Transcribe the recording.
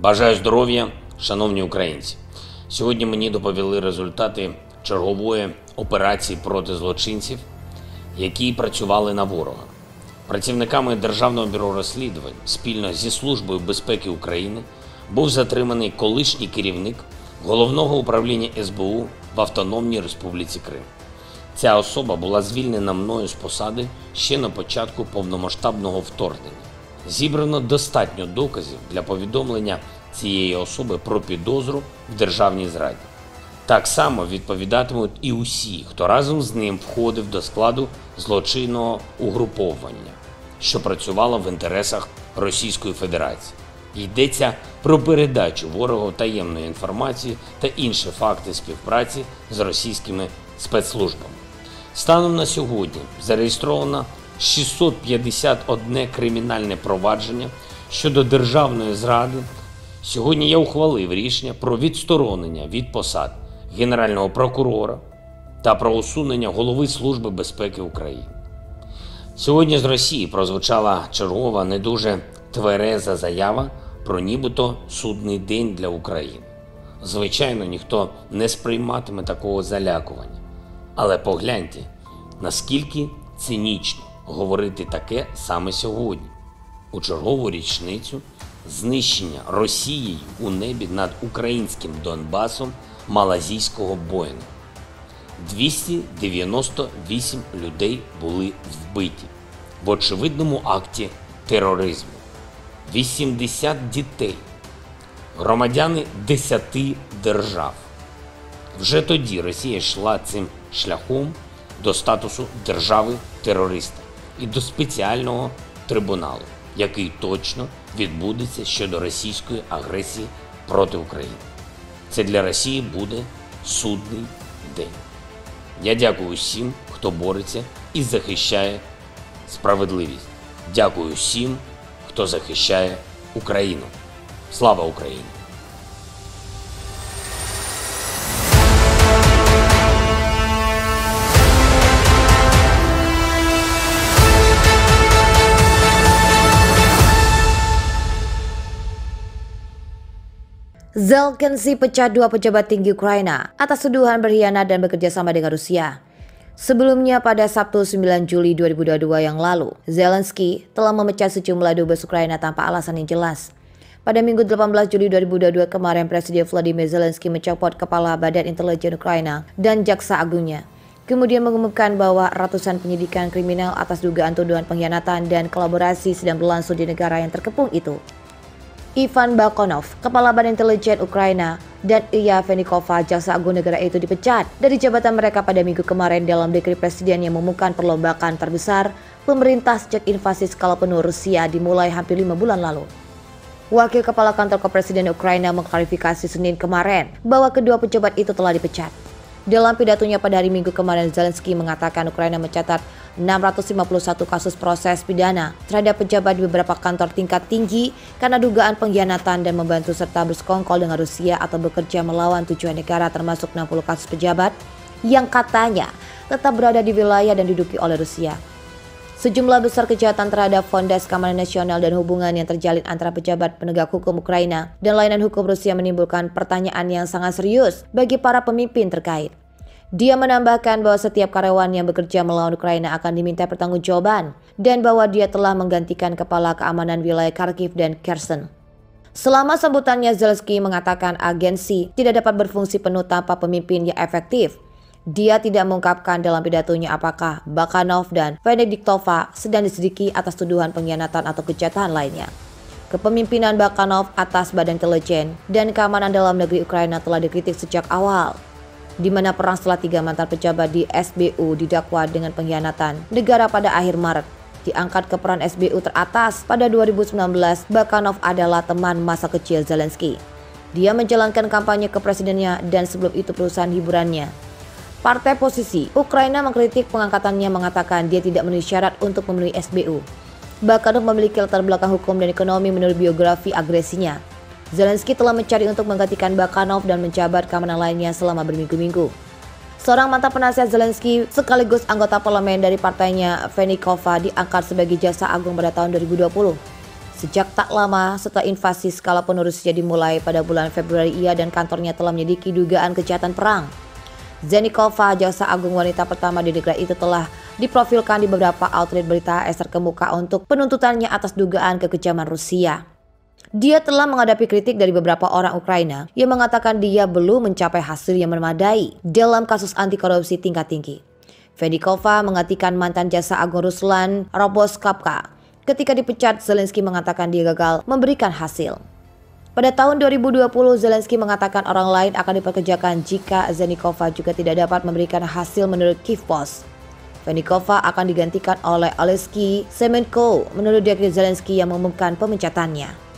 Бажаю здоров'я, шановні українці. Сьогодні мені доповіли результати чергової операції проти злочинців, які працювали на ворога. Працівниками Державного бюро розслідувань спільно зі Службою безпеки України був затриманий колишній керівник Головного управління СБУ в Автономній Республіці Крим. Ця особа була звільнена мною з посади ще на початку повномасштабного вторгнення. Зібрано достатньо доказів для повідомлення цієї особи про підозру в державній зраді. Так само відповідатимуть і усі, хто разом з ним входив до складу злочинного угруповання, що працювало в інтересах Російської Федерації. Йдеться про передачу ворогу таємної інформації та інші факти співпраці з російськими спецслужбами. Станом на сьогодні зареєстровано 651 кримінальне провадження щодо державної зради. Сьогодні я ухвалив рішення про відсторонення від посад Генерального прокурора та про усунення голови Служби безпеки України. Сьогодні з Росії прозвучала чергова не дуже твереза заява про нібито судний день для України. Звичайно, ніхто не сприйматиме такого залякування. Але погляньте, наскільки цинічно говорити таке саме сьогодні, у чергову річницю знищення Росією у небі над українським Донбасом малазійського Боїнгу. 298 людей були вбиті в очевидному акті тероризму. 80 дітей, громадяни 10 держав. Вже тоді Росія йшла цим шляхом до статусу держави-терориста і до спеціального трибуналу, який точно відбудеться щодо російської агресії проти України. Це для Росії буде судний день. Я дякую всім, хто бореться і захищає справедливість. Дякую всім, хто захищає Україну. Слава Україні! Zelensky pecat dua pejabat tinggi Ukraina atas tuduhan berkhianat dan bekerja sama dengan Rusia. Sebelumnya pada Sabtu 9 Juli 2022 yang lalu, Zelensky telah memecat sejumlah dubes Ukraina tanpa alasan yang jelas. Pada Minggu 18 Juli 2022 kemarin, Presiden Volodymyr Zelensky mencopot Kepala Badan Intelijen Ukraina dan Jaksa Agungnya. Kemudian mengumumkan bahwa ratusan penyidikan kriminal atas dugaan tuduhan pengkhianatan dan kolaborasi sedang berlangsung di negara yang terkepung itu. Ivan Bakanov, Kepala Badan Intelijen Ukraina, dan Ilya Fenikova, Jaksa Agung negara itu dipecat dari jabatan mereka pada Minggu kemarin dalam dekret Presiden yang mengumumkan perlombakan terbesar pemerintah sejak invasi skala penuh Rusia dimulai hampir 5 bulan lalu. Wakil Kepala Kantor Kepresiden Ukraina mengklarifikasi Senin kemarin bahwa kedua pejabat itu telah dipecat. Dalam pidatonya pada hari Minggu kemarin, Zelensky mengatakan Ukraina mencatat 651 kasus proses pidana terhadap pejabat di beberapa kantor tingkat tinggi karena dugaan pengkhianatan dan membantu serta bersekongkol dengan Rusia atau bekerja melawan tujuan negara, termasuk 60 kasus pejabat yang katanya tetap berada di wilayah dan diduduki oleh Rusia. Sejumlah besar kejahatan terhadap Fondasi Keamanan Nasional dan hubungan yang terjalin antara pejabat penegak hukum Ukraina dan layanan hukum Rusia menimbulkan pertanyaan yang sangat serius bagi para pemimpin terkait. Dia menambahkan bahwa setiap karyawan yang bekerja melawan Ukraina akan diminta pertanggungjawaban dan bahwa dia telah menggantikan kepala keamanan wilayah Kharkiv dan Kherson. Selama sambutannya, Zelensky mengatakan agensi tidak dapat berfungsi penuh tanpa pemimpin yang efektif. Dia tidak mengungkapkan dalam pidatonya apakah Bakanov dan Venediktova sedang diselidiki atas tuduhan pengkhianatan atau kejahatan lainnya. Kepemimpinan Bakanov atas Badan Intelijen dan Keamanan Dalam Negeri Ukraina telah dikritik sejak awal, di mana perang setelah 3 mantan pejabat di SBU didakwa dengan pengkhianatan negara pada akhir Maret. Diangkat ke peran SBU teratas pada 2019, Bakanov adalah teman masa kecil Zelensky. Dia menjalankan kampanye kepresidennya dan sebelum itu perusahaan hiburannya. Partai Posisi Ukraina mengkritik pengangkatannya, mengatakan dia tidak memenuhi syarat untuk memenuhi SBU. Bakanov memiliki latar belakang hukum dan ekonomi menurut biografi agresinya. Zelensky telah mencari untuk menggantikan Bakanov dan menjabat keamanan lainnya selama berminggu-minggu. Seorang mantan penasihat Zelensky sekaligus anggota parlemen dari partainya, Fenikova, diangkat sebagai Jaksa Agung pada tahun 2020. Sejak tak lama setelah invasi skala penuh Rusia dimulai pada bulan Februari, ia dan kantornya telah menyelidiki dugaan kejahatan perang. Zennikova, jaksa agung wanita pertama di negara itu, telah diprofilkan di beberapa outlet berita AS terkemuka untuk penuntutannya atas dugaan kekejaman Rusia. Dia telah menghadapi kritik dari beberapa orang Ukraina yang mengatakan dia belum mencapai hasil yang memadai dalam kasus anti korupsi tingkat tinggi. Zennikova menggantikan mantan jaksa agung Ruslan Roboskapka. Ketika dipecat, Zelensky mengatakan dia gagal memberikan hasil. Pada tahun 2020, Zelensky mengatakan orang lain akan dipekerjakan jika Zennikova juga tidak dapat memberikan hasil menurut Kyiv Post. Zennikova akan digantikan oleh Oleksiy Semenko menurut Zelensky yang mengumumkan pemecatannya.